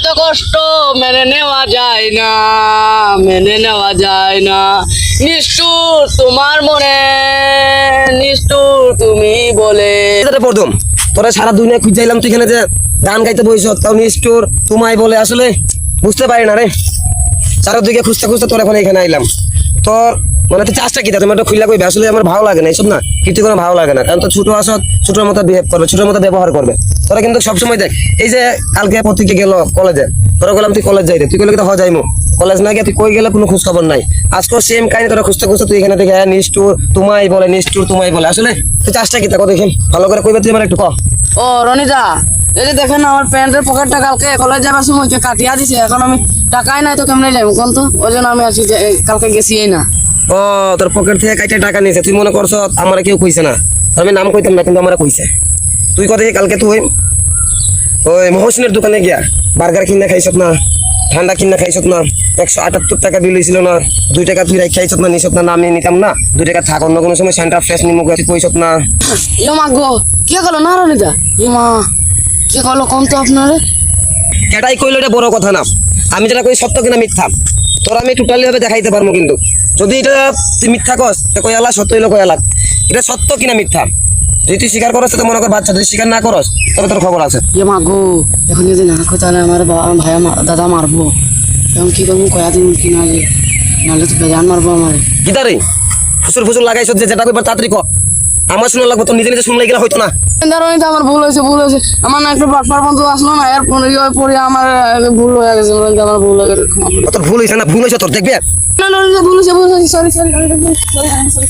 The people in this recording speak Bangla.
এত কষ্ট মেনে নেওয়া যায় না, মেনে নেওয়া যায় না। নিষ্ঠুর তোমার মনে, নিষ্ঠুর তুমি বলে। প্রথম তোরা সারা দুনিয়া খুঁজাইলাম, তুই এখানে যে গান গাইতে বইস, তাও নিষ্ঠুর তোমায় বলে। আসলে বুঝতে পারি না রে, চারদিকে খুঁজতে খুঁজতে তোর এখন এখানে আইলাম। তোর মানে তুই চাষটা কি তুমি একটা খুললা কইবে? আসলে আমার ভালো লাগে না এইসব, না কিন্তু কোনো ভালো লাগে না। কারণ তো ছোট আসত ছোটোর মতো বিহেভ করবে, ছোটোর মতো ব্যবহার করবে। তোরা কিন্তু সবসময় দেখ, এই যে কালকে পত্রিকা গেল কলেজে, তোরা বললাম তুই কলেজ যাই রে, তুই কলে তো যাইমু কলেজ না গিয়ে তুই কই গেলে কোনো খোঁজ খবর নাই। আজকেও সেম কাহিনী, তোরা খুঁজতে খুঁজতে তুই এখানে দেখে নিষ্ঠুর তোমায় বলে, নিষ্ঠুর তোমায় বলে। আসলে তুই চাষটা কি তা দেখেন ভালো করে কইবে, তুই আমার একটু ক। ও রনিদা, এই যে দেখেন আমার প্যান্টের পকেটটা কালকে কলেজ যাবার সময় কাটিয়া দিছে, এখন আমি টাকাই নাই তো কেমনে যাবো কোন? তো ওই জন্য আমি আছি যে কালকে গেছি না। ও তোর পকেট থেকে কাইটা টাকা নিয়েছে, তুই মনে করছ আমার কেউ কইছে না? আমি নাম কইতাম না, কিন্তু আমার কইছে। তুই কথা কালকে তুই ওই মহসিনের দোকানে গিয়া বার্গার কিনা খাইছত না, ঠান্ডা কিনা খাইছত না, 178 টাকা বিল হয়েছিল না, 2 টাকা তুই খাইছত না, নিছত না, আমি নিতাম না, 2 টাকা থাক, অন্য কোনো সময় সেন্টার ফ্রেশ নিমুখ কইছত না। মা গো, কে গেল না রনিদা? মা কে গেলো কোন তো আপনারে? এটাই কইলো, এটা বড় কথা না। আমি যেটা কই সত্য কিনা মিথ্যা তোর আমি টোটালি ভাবে দেখাইতে পারবো, কিন্তু যদি এটা তুই মিথ্যা কস কই আলা, সত্য হইলো কই আলা, এটা সত্য কিনা মিথ্যা। যদি তুই স্বীকার করস তো মনে কর বাচ্চা, যদি স্বীকার না করস তবে তোর খবর আছে। মা গো, এখন যদি না কই তাহলে আমার ভাইয়া দাদা মারবো। এখন কি করবো, কয়া দিন কি না, নাহলে তো বেজান মারবো আমার। গিটারে ফুসুর ফুসুর লাগাইছ, যে যেটা কইবার তাড়াতাড়ি ক, আমার শোনা লাগবো, তোর নিজে নিজে শুনলে গেলে হইতো না। রনিদা আমার ভুল হয়েছে, ভুল হয়েছে। আমার না একটা বাটপার বন্ধু আসলো না, এর পরে আমার ভুল হয়ে গেছে। আমার ভুল হয়ে গেছে, তোর ভুল হয়েছে না, ভুল হয়েছে তোর, দেখবে না না ভুল হয়েছে, ভুল হয়েছে, সরি সরি সরি।